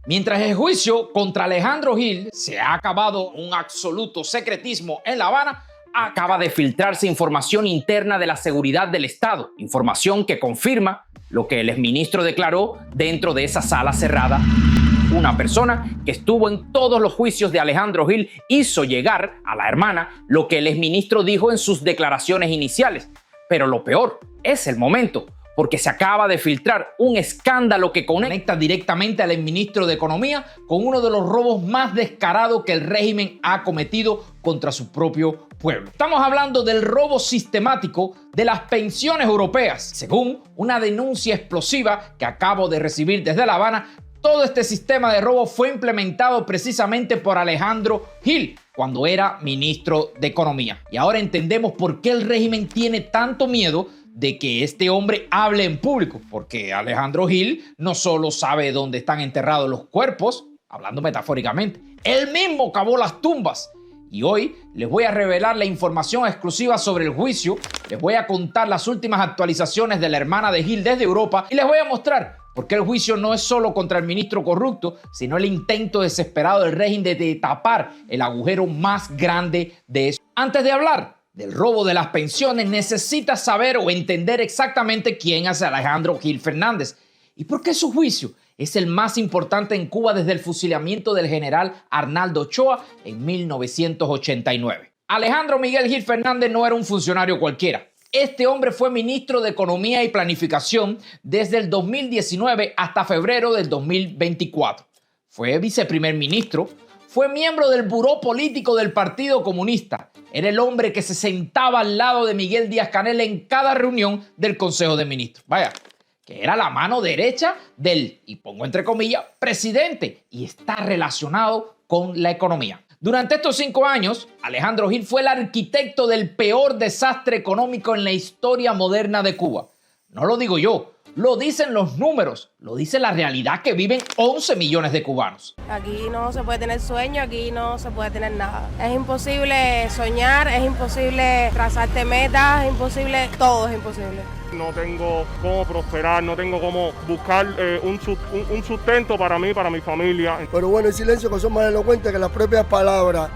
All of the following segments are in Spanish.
Mientras el juicio contra Alejandro Gil se ha acabado un absoluto secretismo en La Habana, acaba de filtrarse información interna de la seguridad del Estado, información que confirma lo que el exministro declaró dentro de esa sala cerrada. Una persona que estuvo en todos los juicios de Alejandro Gil hizo llegar a la hermana lo que el exministro dijo en sus declaraciones iniciales. Pero lo peor es el momento, porque se acaba de filtrar un escándalo que conecta directamente al exministro de Economía con uno de los robos más descarados que el régimen ha cometido contra su propio pueblo. Estamos hablando del robo sistemático de las pensiones europeas. Según una denuncia explosiva que acabo de recibir desde La Habana, todo este sistema de robo fue implementado precisamente por Alejandro Gil cuando era ministro de Economía. Y ahora entendemos por qué el régimen tiene tanto miedo de que este hombre hable en público, porque Alejandro Gil no solo sabe dónde están enterrados los cuerpos, hablando metafóricamente, él mismo cavó las tumbas. Y hoy les voy a revelar la información exclusiva sobre el juicio, les voy a contar las últimas actualizaciones de la hermana de Gil desde Europa y les voy a mostrar por qué el juicio no es solo contra el ministro corrupto, sino el intento desesperado del régimen de tapar el agujero más grande de eso. Antes de hablar del robo de las pensiones, necesitas saber o entender exactamente quién es Alejandro Gil Fernández y por qué su juicio es el más importante en Cuba desde el fusilamiento del general Arnaldo Ochoa en 1989. Alejandro Miguel Gil Fernández no era un funcionario cualquiera. Este hombre fue ministro de Economía y Planificación desde el 2019 hasta febrero del 2024. Fue viceprimer ministro, fue miembro del buró político del Partido Comunista. Era el hombre que se sentaba al lado de Miguel Díaz-Canel en cada reunión del Consejo de Ministros. Vaya, que era la mano derecha del, y pongo entre comillas, presidente, y está relacionado con la economía. Durante estos 5 años, Alejandro Gil fue el arquitecto del peor desastre económico en la historia moderna de Cuba. No lo digo yo, lo dicen los números, lo dice la realidad que viven 11 millones de cubanos. Aquí no se puede tener sueño, aquí no se puede tener nada. Es imposible soñar, es imposible trazarte metas, es imposible, todo es imposible. No tengo cómo prosperar, no tengo cómo buscar un sustento para mí, para mi familia. Pero bueno, el silencio que son más elocuentes que las propias palabras.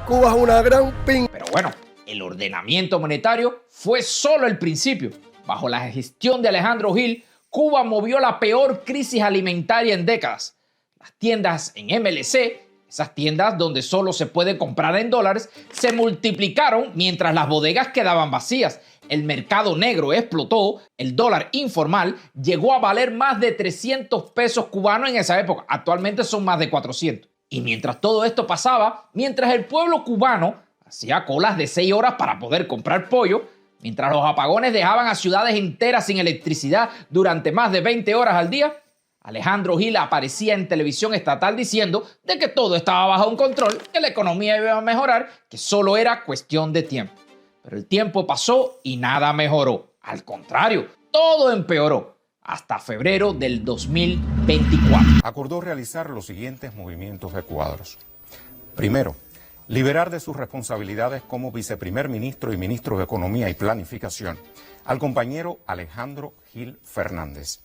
Cuba es una gran pin. Pero bueno, el ordenamiento monetario fue solo el principio. Bajo la gestión de Alejandro Gil, Cuba movió la peor crisis alimentaria en décadas. Las tiendas en MLC, esas tiendas donde solo se puede comprar en dólares, se multiplicaron mientras las bodegas quedaban vacías. El mercado negro explotó, el dólar informal llegó a valer más de 300 pesos cubanos en esa época. Actualmente son más de 400. Y mientras todo esto pasaba, mientras el pueblo cubano hacía colas de 6 horas para poder comprar pollo, mientras los apagones dejaban a ciudades enteras sin electricidad durante más de 20 horas al día, Alejandro Gil aparecía en televisión estatal diciendo de que todo estaba bajo un control, que la economía iba a mejorar, que solo era cuestión de tiempo. Pero el tiempo pasó y nada mejoró. Al contrario, todo empeoró hasta febrero del 2024. Acordó realizar los siguientes movimientos de cuadros. Primero, liberar de sus responsabilidades como viceprimer ministro y ministro de Economía y Planificación al compañero Alejandro Gil Fernández.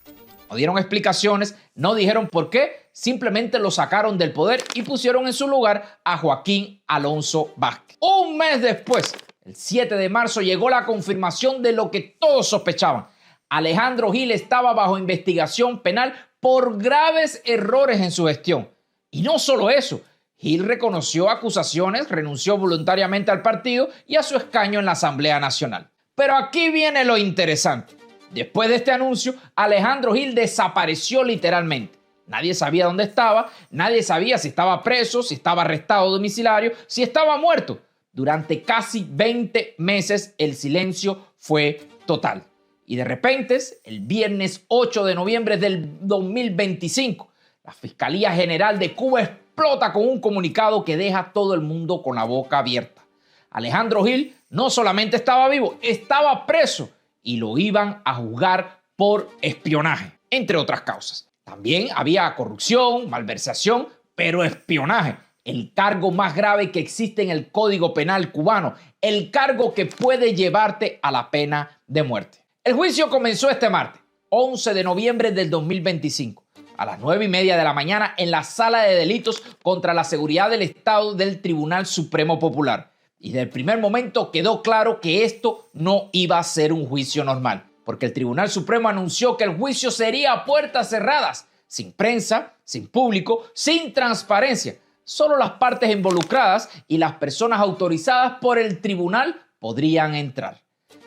No dieron explicaciones, no dijeron por qué, simplemente lo sacaron del poder y pusieron en su lugar a Joaquín Alonso Vázquez. Un mes después, el 7 de marzo, llegó la confirmación de lo que todos sospechaban. Alejandro Gil estaba bajo investigación penal por graves errores en su gestión. Y no solo eso, Gil reconoció acusaciones, renunció voluntariamente al partido y a su escaño en la Asamblea Nacional. Pero aquí viene lo interesante. Después de este anuncio, Alejandro Gil desapareció literalmente. Nadie sabía dónde estaba, nadie sabía si estaba preso, si estaba arrestado domiciliario, si estaba muerto. Durante casi 20 meses el silencio fue total. Y de repente, el viernes 8 de noviembre del 2025, la Fiscalía General de Cuba explota con un comunicado que deja a todo el mundo con la boca abierta. Alejandro Gil no solamente estaba vivo, estaba preso y lo iban a juzgar por espionaje, entre otras causas. También había corrupción, malversación, pero espionaje, el cargo más grave que existe en el Código Penal cubano, el cargo que puede llevarte a la pena de muerte. El juicio comenzó este martes, 11 de noviembre del 2025. a las 9:30 de la mañana en la Sala de Delitos contra la Seguridad del Estado del Tribunal Supremo Popular. Y desde el primer momento quedó claro que esto no iba a ser un juicio normal, porque el Tribunal Supremo anunció que el juicio sería a puertas cerradas, sin prensa, sin público, sin transparencia. Solo las partes involucradas y las personas autorizadas por el tribunal podrían entrar.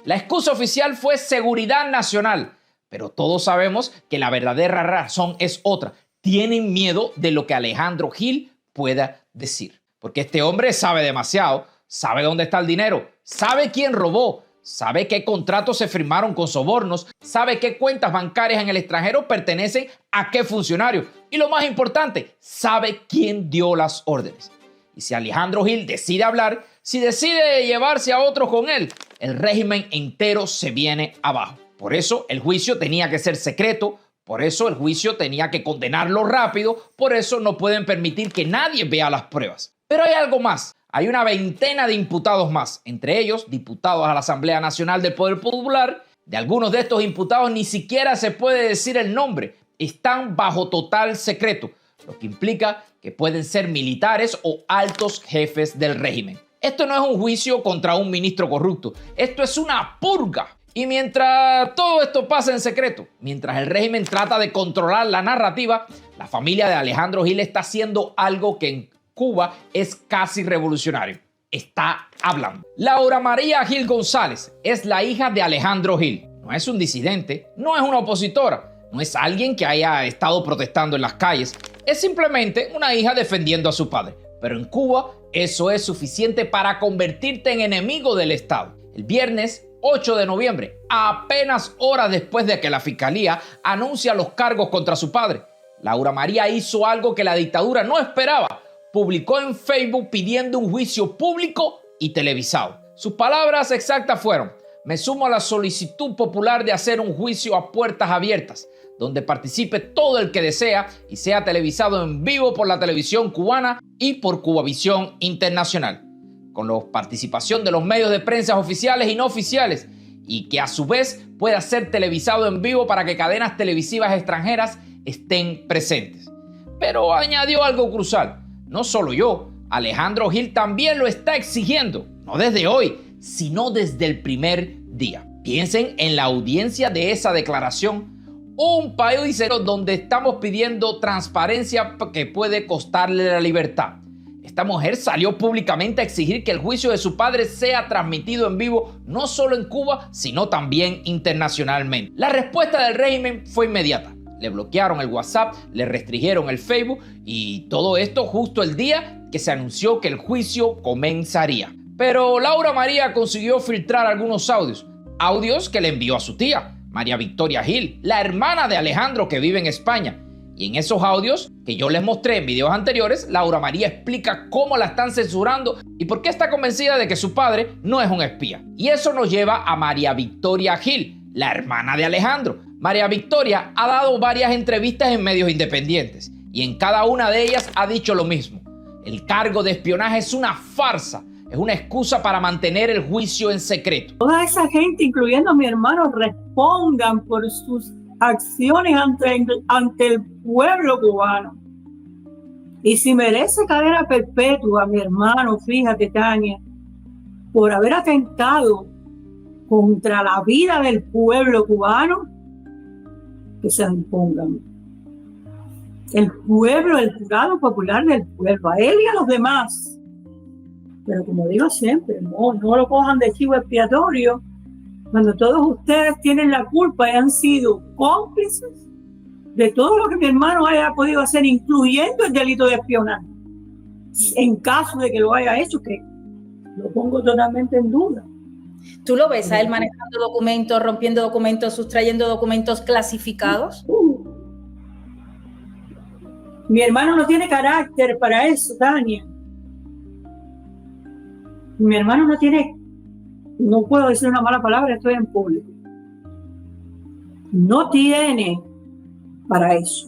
La excusa oficial fue seguridad nacional, pero todos sabemos que la verdadera razón es otra. Tienen miedo de lo que Alejandro Gil pueda decir, porque este hombre sabe demasiado, sabe dónde está el dinero, sabe quién robó, sabe qué contratos se firmaron con sobornos, sabe qué cuentas bancarias en el extranjero pertenecen a qué funcionario y lo más importante, sabe quién dio las órdenes. Y si Alejandro Gil decide hablar, si decide llevarse a otros con él, el régimen entero se viene abajo. Por eso el juicio tenía que ser secreto, por eso el juicio tenía que condenarlo rápido, por eso no pueden permitir que nadie vea las pruebas. Pero hay algo más. Hay una veintena de imputados más, entre ellos diputados a la Asamblea Nacional del Poder Popular. De algunos de estos imputados ni siquiera se puede decir el nombre. Están bajo total secreto, lo que implica que pueden ser militares o altos jefes del régimen. Esto no es un juicio contra un ministro corrupto, esto es una purga. Y mientras todo esto pasa en secreto, mientras el régimen trata de controlar la narrativa, la familia de Alejandro Gil está haciendo algo que en Cuba es casi revolucionario. Está hablando. Laura María Gil González es la hija de Alejandro Gil. No es un disidente, no es una opositora, no es alguien que haya estado protestando en las calles. Es simplemente una hija defendiendo a su padre. Pero en Cuba eso es suficiente para convertirte en enemigo del Estado. El viernes 8 de noviembre, apenas horas después de que la Fiscalía anuncia los cargos contra su padre, Laura María hizo algo que la dictadura no esperaba. Publicó en Facebook pidiendo un juicio público y televisado. Sus palabras exactas fueron: me sumo a la solicitud popular de hacer un juicio a puertas abiertas, donde participe todo el que desea y sea televisado en vivo por la televisión cubana y por Cubavisión Internacional, con la participación de los medios de prensa oficiales y no oficiales, y que a su vez pueda ser televisado en vivo para que cadenas televisivas extranjeras estén presentes. Pero añadió algo crucial: no solo yo, Alejandro Gil también lo está exigiendo, no desde hoy, sino desde el primer día. Piensen en la audiencia de esa declaración, un país donde estamos pidiendo transparencia que puede costarle la libertad. Esta mujer salió públicamente a exigir que el juicio de su padre sea transmitido en vivo no solo en Cuba, sino también internacionalmente. La respuesta del régimen fue inmediata. Le bloquearon el WhatsApp, le restringieron el Facebook y todo esto justo el día que se anunció que el juicio comenzaría. Pero Laura María consiguió filtrar algunos audios que le envió a su tía, María Victoria Gil, la hermana de Alejandro que vive en España. Y en esos audios que yo les mostré en videos anteriores, Laura María explica cómo la están censurando y por qué está convencida de que su padre no es un espía. Y eso nos lleva a María Victoria Gil, la hermana de Alejandro. María Victoria ha dado varias entrevistas en medios independientes y en cada una de ellas ha dicho lo mismo. El cargo de espionaje es una farsa, es una excusa para mantener el juicio en secreto. Toda esa gente, incluyendo a mi hermano, respondan por sus acciones ante el pueblo cubano. Y si merece cadena perpetua, mi hermano, fíjate, Tania, por haber atentado contra la vida del pueblo cubano, que se impongan. El pueblo, el jurado popular del pueblo, a él y a los demás. Pero como digo siempre, no lo cojan de chivo expiatorio cuando todos ustedes tienen la culpa y han sido cómplices de todo lo que mi hermano haya podido hacer, incluyendo el delito de espionaje. En caso de que lo haya hecho, que lo pongo totalmente en duda. ¿Tú lo ves a él manejando documentos, rompiendo documentos, sustrayendo documentos clasificados? Mi hermano no tiene carácter para eso, Tania. Mi hermano no puedo decir una mala palabra, estoy en público. No tiene para eso,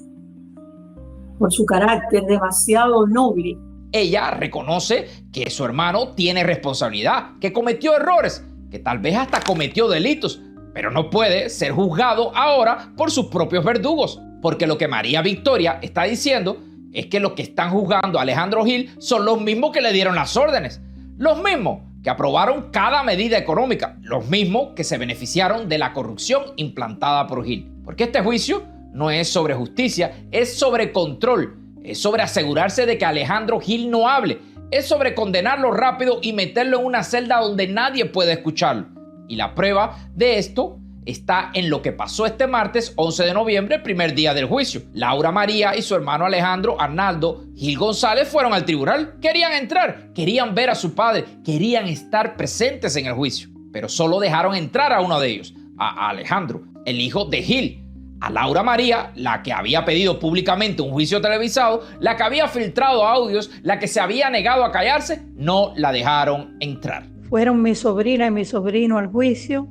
por su carácter demasiado noble. Ella reconoce que su hermano tiene responsabilidad, que cometió errores, que tal vez hasta cometió delitos, pero no puede ser juzgado ahora por sus propios verdugos. porque lo que María Victoria está diciendo es que los que están juzgando a Alejandro Gil son los mismos que le dieron las órdenes, los mismos que aprobaron cada medida económica, los mismos que se beneficiaron de la corrupción implantada por Gil. Porque este juicio no es sobre justicia, es sobre control, es sobre asegurarse de que Alejandro Gil no hable, es sobre condenarlo rápido y meterlo en una celda donde nadie puede escucharlo. Y la prueba de esto está en lo que pasó este martes 11 de noviembre, el primer día del juicio. Laura María y su hermano Alejandro Arnaldo Gil González fueron al tribunal. Querían entrar, querían ver a su padre, querían estar presentes en el juicio. Pero solo dejaron entrar a uno de ellos, a Alejandro, el hijo de Gil. A Laura María, la que había pedido públicamente un juicio televisado, la que había filtrado audios, la que se había negado a callarse, no la dejaron entrar. Fueron mi sobrina y mi sobrino al juicio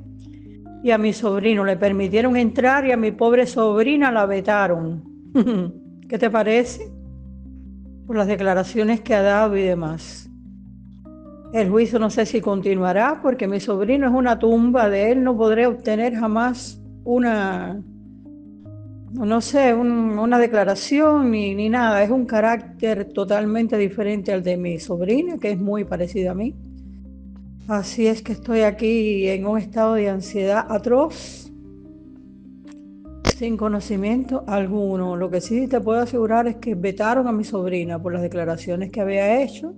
y a mi sobrino le permitieron entrar y a mi pobre sobrina la vetaron. ¿Qué te parece? Por las declaraciones que ha dado y demás. El juicio no sé si continuará porque mi sobrino es una tumba, de él no podré obtener jamás una declaración ni nada. Es un carácter totalmente diferente al de mi sobrina, que es muy parecida a mí. Así es que estoy aquí en un estado de ansiedad atroz, sin conocimiento alguno. Lo que sí te puedo asegurar es que vetaron a mi sobrina por las declaraciones que había hecho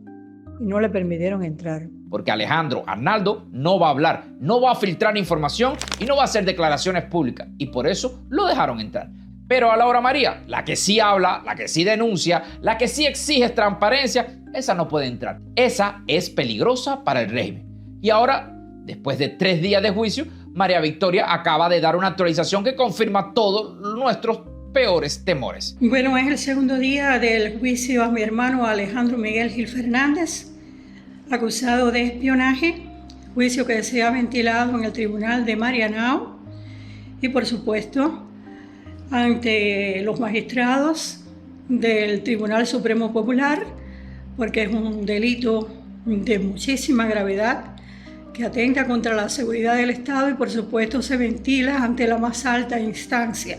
y no le permitieron entrar. Porque Alejandro Arnaldo no va a hablar, no va a filtrar información y no va a hacer declaraciones públicas. Y por eso lo dejaron entrar. Pero a Laura María, la que sí habla, la que sí denuncia, la que sí exige transparencia, esa no puede entrar. Esa es peligrosa para el régimen. Y ahora, después de 3 días de juicio, María Victoria acaba de dar una actualización que confirma todos nuestros peores temores. Bueno, es el segundo día del juicio a mi hermano Alejandro Miguel Gil Fernández, acusado de espionaje, juicio que se ha ventilado en el tribunal de Marianao y, por supuesto, ante los magistrados del Tribunal Supremo Popular, porque es un delito de muchísima gravedad que atenta contra la seguridad del Estado y, por supuesto, se ventila ante la más alta instancia,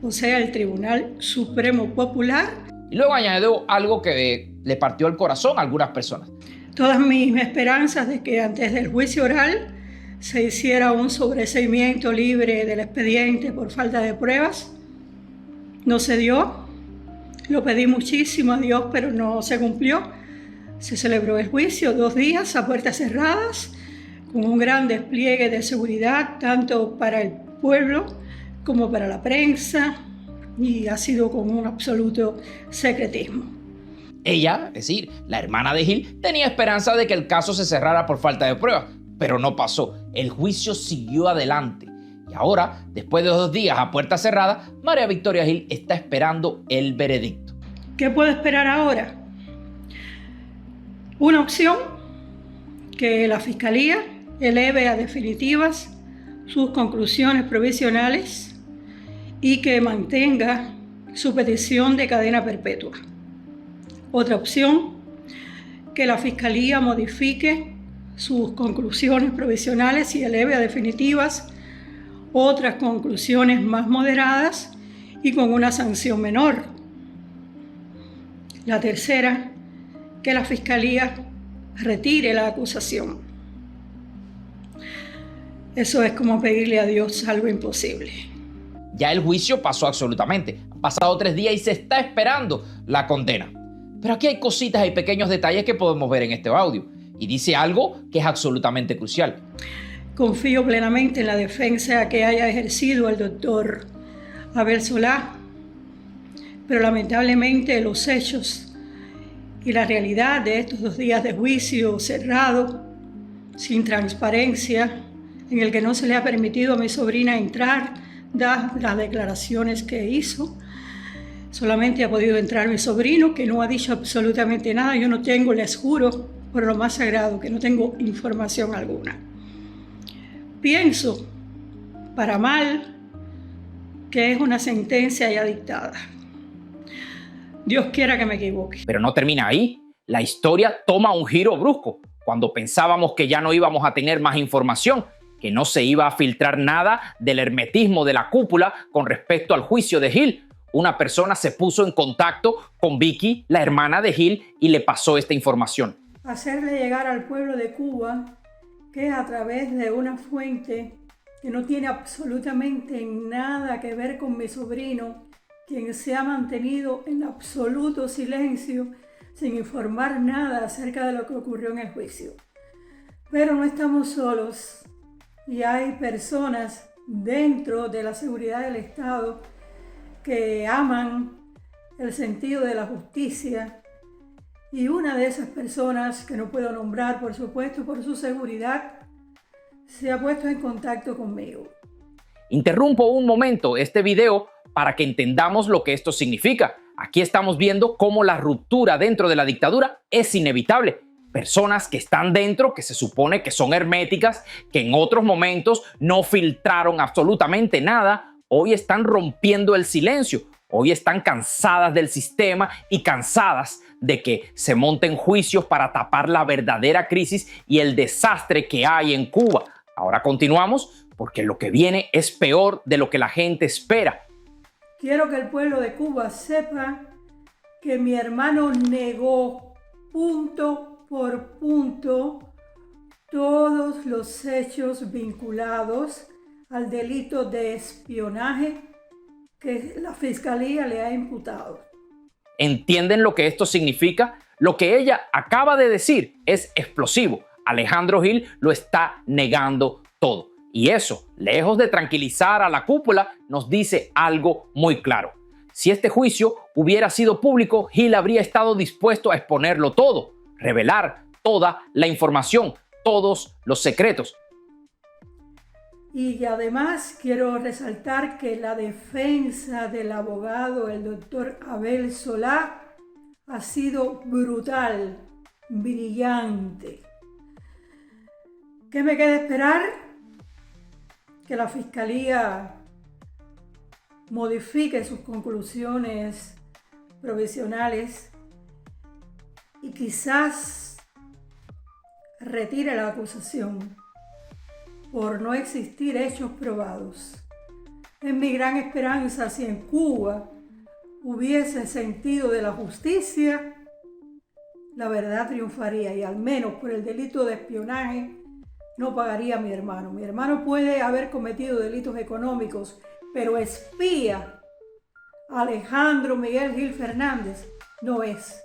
o sea, el Tribunal Supremo Popular. Y luego añadió algo que le partió el corazón a algunas personas. Todas mis esperanzas de que antes del juicio oral se hiciera un sobreseimiento libre del expediente por falta de pruebas no se dio. Lo pedí muchísimo a Dios, pero no se cumplió. Se celebró el juicio 2 días a puertas cerradas, con un gran despliegue de seguridad, tanto para el pueblo como para la prensa, y ha sido con un absoluto secretismo. Ella, es decir, la hermana de Gil, tenía esperanza de que el caso se cerrara por falta de pruebas, pero no pasó. El juicio siguió adelante. Y ahora, después de 2 días a puerta cerrada, María Victoria Gil está esperando el veredicto. ¿Qué puedo esperar ahora? Una opción, que la Fiscalía eleve a definitivas sus conclusiones provisionales y que mantenga su petición de cadena perpetua. Otra opción, que la Fiscalía modifique sus conclusiones provisionales y eleve a definitivas otras conclusiones más moderadas y con una sanción menor. La tercera, que la Fiscalía retire la acusación. Eso es como pedirle a Dios algo imposible. Ya el juicio pasó absolutamente. Han pasado 3 días y se está esperando la condena. Pero aquí hay cositas y pequeños detalles que podemos ver en este audio. Y dice algo que es absolutamente crucial. Confío plenamente en la defensa que haya ejercido el doctor Abel Solá, pero lamentablemente los hechos y la realidad de estos 2 días de juicio cerrado, sin transparencia, en el que no se le ha permitido a mi sobrina entrar, dar las declaraciones que hizo. Solamente ha podido entrar mi sobrino, que no ha dicho absolutamente nada. Yo no tengo, les juro, por lo más sagrado, que no tengo información alguna. Pienso, para mal, que es una sentencia ya dictada. Dios quiera que me equivoque. Pero no termina ahí. La historia toma un giro brusco. Cuando pensábamos que ya no íbamos a tener más información, que no se iba a filtrar nada del hermetismo de la cúpula con respecto al juicio de Gil, una persona se puso en contacto con Vicky, la hermana de Gil, y le pasó esta información. Hacerle llegar al pueblo de Cuba que a través de una fuente que no tiene absolutamente nada que ver con mi sobrino, quien se ha mantenido en absoluto silencio sin informar nada acerca de lo que ocurrió en el juicio. Pero no estamos solos y hay personas dentro de la seguridad del Estado que aman el sentido de la justicia, y una de esas personas, que no puedo nombrar por supuesto por su seguridad, se ha puesto en contacto conmigo. Interrumpo un momento este video para que entendamos lo que esto significa. Aquí estamos viendo cómo la ruptura dentro de la dictadura es inevitable. Personas que están dentro, que se supone que son herméticas, que en otros momentos no filtraron absolutamente nada, hoy están rompiendo el silencio. Hoy están cansadas del sistema y cansadas de que se monten juicios para tapar la verdadera crisis y el desastre que hay en Cuba. Ahora continuamos porque lo que viene es peor de lo que la gente espera. Quiero que el pueblo de Cuba sepa que mi hermano negó punto por punto todos los hechos vinculados al delito de espionaje que la Fiscalía le ha imputado. ¿Entienden lo que esto significa? Lo que ella acaba de decir es explosivo. Alejandro Gil lo está negando todo. Y eso, lejos de tranquilizar a la cúpula, nos dice algo muy claro. Si este juicio hubiera sido público, Gil habría estado dispuesto a exponerlo todo, revelar toda la información, todos los secretos. Y además quiero resaltar que la defensa del abogado, el doctor Abel Solá, ha sido brutal, brillante. ¿Qué me queda esperar? Que la Fiscalía modifique sus conclusiones provisionales y quizás retire la acusación por no existir hechos probados. Es mi gran esperanza si en Cuba hubiese sentido de la justicia, la verdad triunfaría y al menos por el delito de espionaje no pagaría a mi hermano. Mi hermano puede haber cometido delitos económicos, pero espía Alejandro Miguel Gil Fernández no es.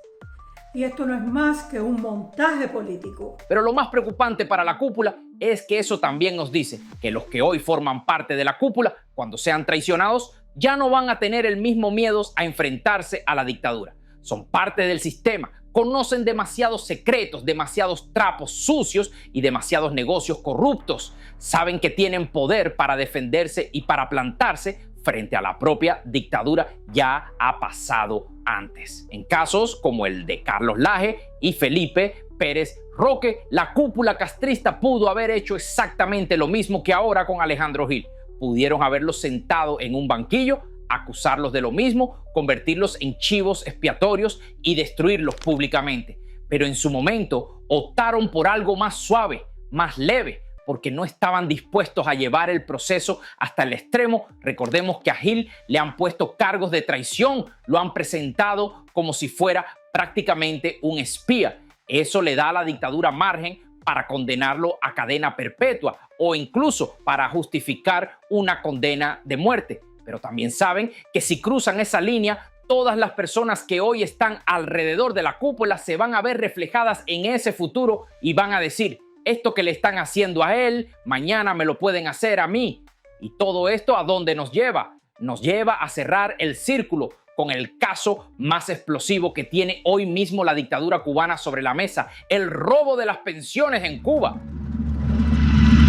Y esto no es más que un montaje político. Pero lo más preocupante para la cúpula es que eso también nos dice que los que hoy forman parte de la cúpula, cuando sean traicionados, ya no van a tener el mismo miedo a enfrentarse a la dictadura. Son parte del sistema, conocen demasiados secretos, demasiados trapos sucios y demasiados negocios corruptos. Saben que tienen poder para defenderse y para plantarse frente a la propia dictadura. Ya ha pasado antes. En casos como el de Carlos Laje y Felipe Pérez Roque, la cúpula castrista pudo haber hecho exactamente lo mismo que ahora con Alejandro Gil. Pudieron haberlos sentado en un banquillo, acusarlos de lo mismo, convertirlos en chivos expiatorios y destruirlos públicamente. Pero en su momento optaron por algo más suave, más leve, porque no estaban dispuestos a llevar el proceso hasta el extremo. Recordemos que a Gil le han puesto cargos de traición, lo han presentado como si fuera prácticamente un espía. Eso le da a la dictadura margen para condenarlo a cadena perpetua o incluso para justificar una condena de muerte. Pero también saben que si cruzan esa línea, todas las personas que hoy están alrededor de la cúpula se van a ver reflejadas en ese futuro y van a decir: esto que le están haciendo a él, mañana me lo pueden hacer a mí. Y todo esto, ¿a dónde nos lleva? Nos lleva a cerrar el círculo con el caso más explosivo que tiene hoy mismo la dictadura cubana sobre la mesa: el robo de las pensiones en Cuba.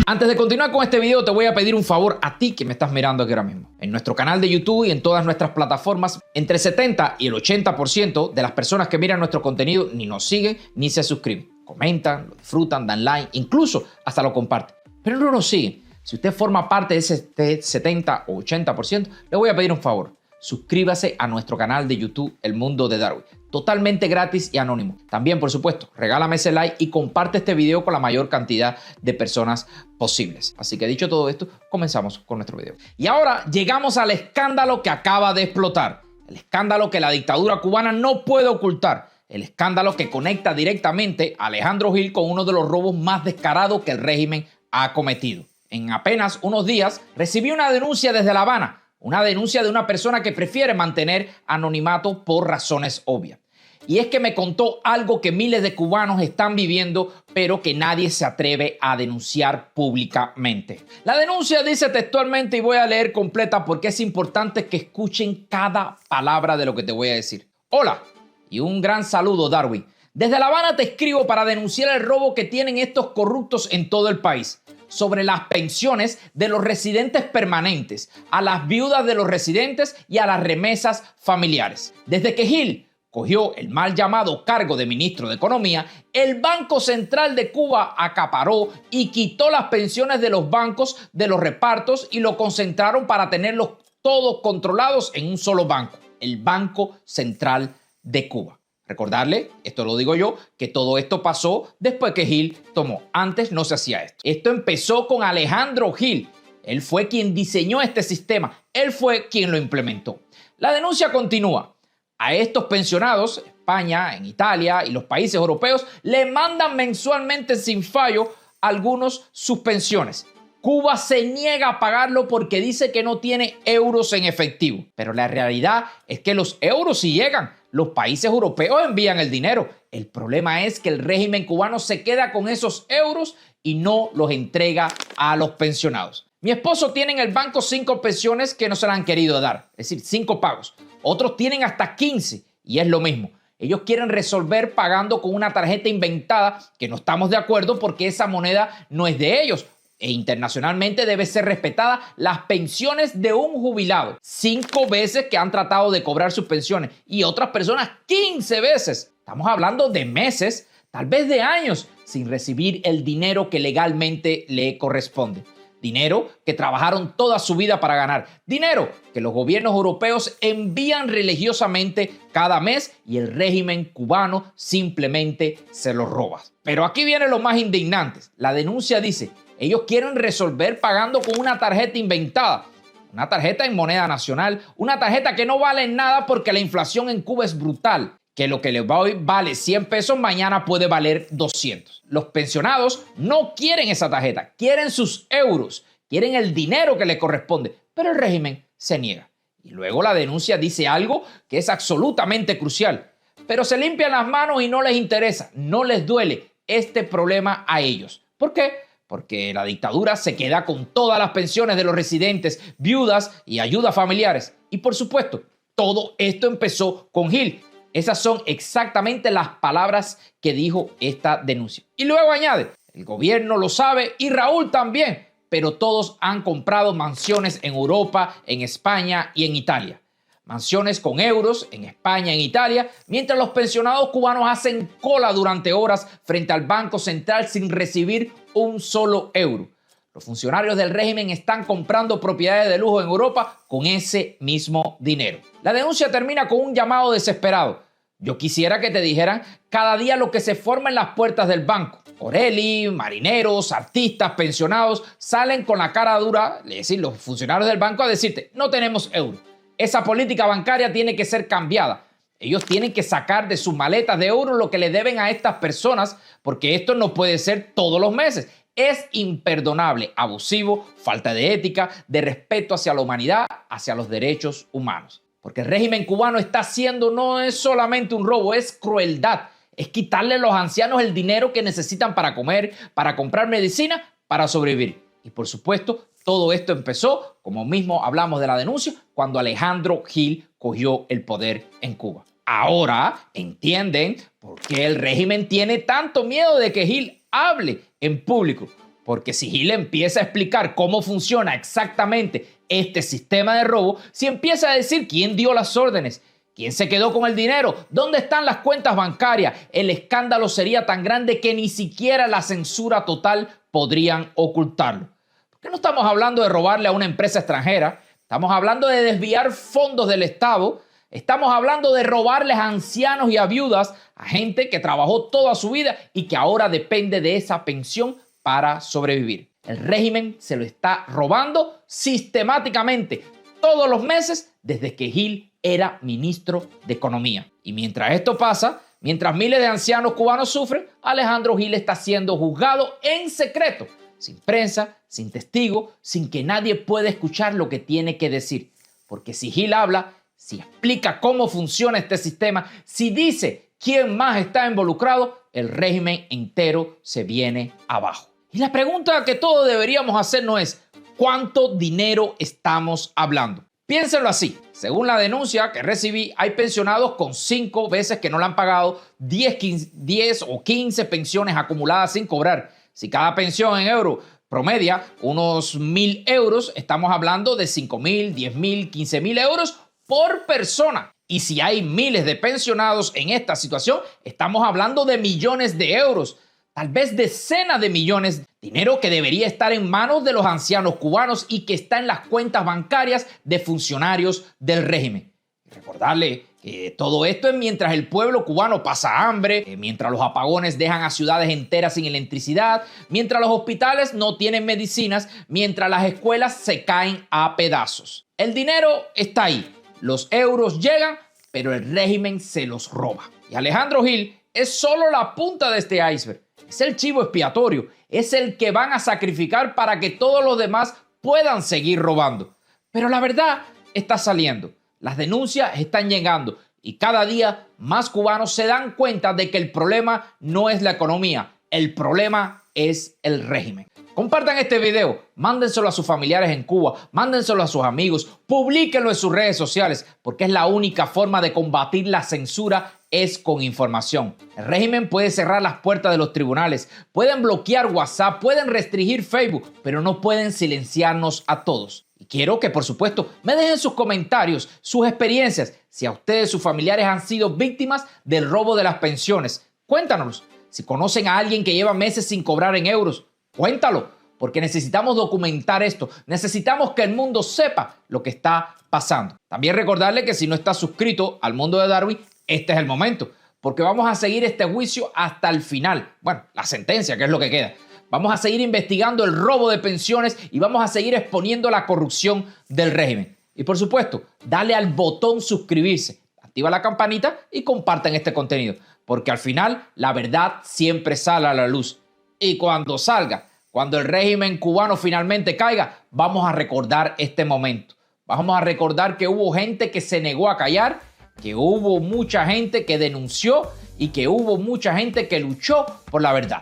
Antes de continuar con este video, te voy a pedir un favor a ti que me estás mirando aquí ahora mismo. En nuestro canal de YouTube y en todas nuestras plataformas, entre el 70 y el 80% de las personas que miran nuestro contenido ni nos siguen ni se suscriben. Comentan, lo disfrutan, dan like, incluso hasta lo comparten. Pero no nos siguen. Si usted forma parte de ese 70 o 80%, le voy a pedir un favor. Suscríbase a nuestro canal de YouTube El Mundo de Darwin. Totalmente gratis y anónimo. También, por supuesto, regálame ese like y comparte este video con la mayor cantidad de personas posibles. Así que dicho todo esto, comenzamos con nuestro video. Y ahora llegamos al escándalo que acaba de explotar. El escándalo que la dictadura cubana no puede ocultar. El escándalo que conecta directamente a Alejandro Gil con uno de los robos más descarados que el régimen ha cometido. En apenas unos días recibí una denuncia desde La Habana, una denuncia de una persona que prefiere mantener anonimato por razones obvias. Y es que me contó algo que miles de cubanos están viviendo, pero que nadie se atreve a denunciar públicamente. La denuncia dice textualmente, y voy a leer completa porque es importante que escuchen cada palabra de lo que te voy a decir. Hola, y un gran saludo, Darwin. Desde La Habana te escribo para denunciar el robo que tienen estos corruptos en todo el país sobre las pensiones de los residentes permanentes, a las viudas de los residentes y a las remesas familiares. Desde que Gil cogió el mal llamado cargo de ministro de Economía, el Banco Central de Cuba acaparó y quitó las pensiones de los bancos de los repartos y lo concentraron para tenerlos todos controlados en un solo banco, el Banco Central de Cuba. Recordarle, esto lo digo yo, que todo esto pasó después que Gil tomó. Antes no se hacía esto. Esto empezó con Alejandro Gil. Él fue quien diseñó este sistema. Él fue quien lo implementó. La denuncia continúa. A estos pensionados, España, en Italia y los países europeos, le mandan mensualmente sin fallo algunos sus pensiones. Cuba se niega a pagarlo porque dice que no tiene euros en efectivo. Pero la realidad es que los euros sí llegan. Los países europeos envían el dinero. El problema es que el régimen cubano se queda con esos euros y no los entrega a los pensionados. Mi esposo tiene en el banco 5 pensiones que no se le han querido dar, es decir, 5 pagos. Otros tienen hasta 15 y es lo mismo. Ellos quieren resolver pagando con una tarjeta inventada que no estamos de acuerdo porque esa moneda no es de ellos. E internacionalmente debe ser respetada las pensiones de un jubilado. 5 veces que han tratado de cobrar sus pensiones y otras personas 15 veces. Estamos hablando de meses, tal vez de años, sin recibir el dinero que legalmente le corresponde. Dinero que trabajaron toda su vida para ganar. Dinero que los gobiernos europeos envían religiosamente cada mes y el régimen cubano simplemente se los roba. Pero aquí viene lo más indignante. La denuncia dice, ellos quieren resolver pagando con una tarjeta inventada. Una tarjeta en moneda nacional, una tarjeta que no vale nada porque la inflación en Cuba es brutal. Que lo que les va hoy vale 100 pesos, mañana puede valer 200. Los pensionados no quieren esa tarjeta, quieren sus euros, quieren el dinero que les corresponde, pero el régimen se niega. Y luego la denuncia dice algo que es absolutamente crucial, pero se limpian las manos y no les interesa, no les duele este problema a ellos. ¿Por qué? Porque la dictadura se queda con todas las pensiones de los residentes, viudas y ayudas familiares. Y por supuesto, todo esto empezó con Gil. Esas son exactamente las palabras que dijo esta denuncia. Y luego añade, el gobierno lo sabe y Raúl también, pero todos han comprado mansiones en Europa, en España y en Italia. Mansiones con euros en España y en Italia, mientras los pensionados cubanos hacen cola durante horas frente al Banco Central sin recibir un solo euro. Los funcionarios del régimen están comprando propiedades de lujo en Europa con ese mismo dinero. La denuncia termina con un llamado desesperado. Yo quisiera que te dijeran cada día lo que se forma en las puertas del banco. Oreli, marineros, artistas, pensionados salen con la cara dura, es decir, los funcionarios del banco a decirte, no tenemos euros. Esa política bancaria tiene que ser cambiada. Ellos tienen que sacar de sus maletas de euros lo que le deben a estas personas porque esto no puede ser todos los meses. Es imperdonable, abusivo, falta de ética, de respeto hacia la humanidad, hacia los derechos humanos. Porque el régimen cubano está haciendo no es solamente un robo, es crueldad. Es quitarle a los ancianos el dinero que necesitan para comer, para comprar medicina, para sobrevivir. Y por supuesto, todo esto empezó, como mismo hablamos de la denuncia, cuando Alejandro Gil cogió el poder en Cuba. Ahora entienden por qué el régimen tiene tanto miedo de que Gil hable en público. Porque si Gil empieza a explicar cómo funciona exactamente este sistema de robo, si empieza a decir quién dio las órdenes, quién se quedó con el dinero, dónde están las cuentas bancarias, el escándalo sería tan grande que ni siquiera la censura total podrían ocultarlo. Porque no estamos hablando de robarle a una empresa extranjera, estamos hablando de desviar fondos del Estado, estamos hablando de robarles a ancianos y a viudas, a gente que trabajó toda su vida y que ahora depende de esa pensión para sobrevivir. El régimen se lo está robando sistemáticamente todos los meses desde que Gil era ministro de Economía. Y mientras esto pasa, mientras miles de ancianos cubanos sufren, Alejandro Gil está siendo juzgado en secreto, sin prensa, sin testigo, sin que nadie pueda escuchar lo que tiene que decir. Porque si Gil habla, si explica cómo funciona este sistema, si dice quién más está involucrado, el régimen entero se viene abajo. Y la pregunta que todos deberíamos hacernos es, ¿cuánto dinero estamos hablando? Piénsenlo así. Según la denuncia que recibí, hay pensionados con 5 veces que no le han pagado 10 o 15 pensiones acumuladas sin cobrar. Si cada pensión en euros promedia unos 1.000 euros, estamos hablando de 5.000, 10.000, 15.000 euros por persona. Y si hay miles de pensionados en esta situación, estamos hablando de millones de euros, tal vez decenas de millones, dinero que debería estar en manos de los ancianos cubanos y que está en las cuentas bancarias de funcionarios del régimen. Recordarle que todo esto es mientras el pueblo cubano pasa hambre, mientras los apagones dejan a ciudades enteras sin electricidad, mientras los hospitales no tienen medicinas, mientras las escuelas se caen a pedazos. El dinero está ahí. Los euros llegan, pero el régimen se los roba. Y Alejandro Gil es solo la punta de este iceberg. Es el chivo expiatorio. Es el que van a sacrificar para que todos los demás puedan seguir robando. Pero la verdad está saliendo. Las denuncias están llegando. Y cada día más cubanos se dan cuenta de que el problema no es la economía. El problema es el régimen. Compartan este video, mándenselo a sus familiares en Cuba, mándenselo a sus amigos, publíquenlo en sus redes sociales, porque es la única forma de combatir la censura es con información. El régimen puede cerrar las puertas de los tribunales, pueden bloquear WhatsApp, pueden restringir Facebook, pero no pueden silenciarnos a todos. Y quiero que, por supuesto, me dejen sus comentarios, sus experiencias, si a ustedes, sus familiares han sido víctimas del robo de las pensiones. Cuéntanos, si conocen a alguien que lleva meses sin cobrar en euros. Cuéntalo, porque necesitamos documentar esto. Necesitamos que el mundo sepa lo que está pasando. También recordarle que si no está suscrito al Mundo de Darwin, este es el momento, porque vamos a seguir este juicio hasta el final. Bueno, la sentencia, que es lo que queda. Vamos a seguir investigando el robo de pensiones y vamos a seguir exponiendo la corrupción del régimen. Y por supuesto, dale al botón suscribirse, activa la campanita y compartan este contenido, porque al final la verdad siempre sale a la luz. Y cuando salga, cuando el régimen cubano finalmente caiga, vamos a recordar este momento. Vamos a recordar que hubo gente que se negó a callar, que hubo mucha gente que denunció y que hubo mucha gente que luchó por la verdad.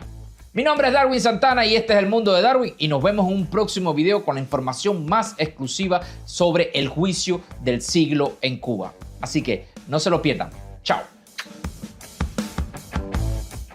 Mi nombre es Darwin Santana y este es El Mundo de Darwin y nos vemos en un próximo video con la información más exclusiva sobre el juicio del siglo en Cuba. Así que no se lo pierdan. Chao.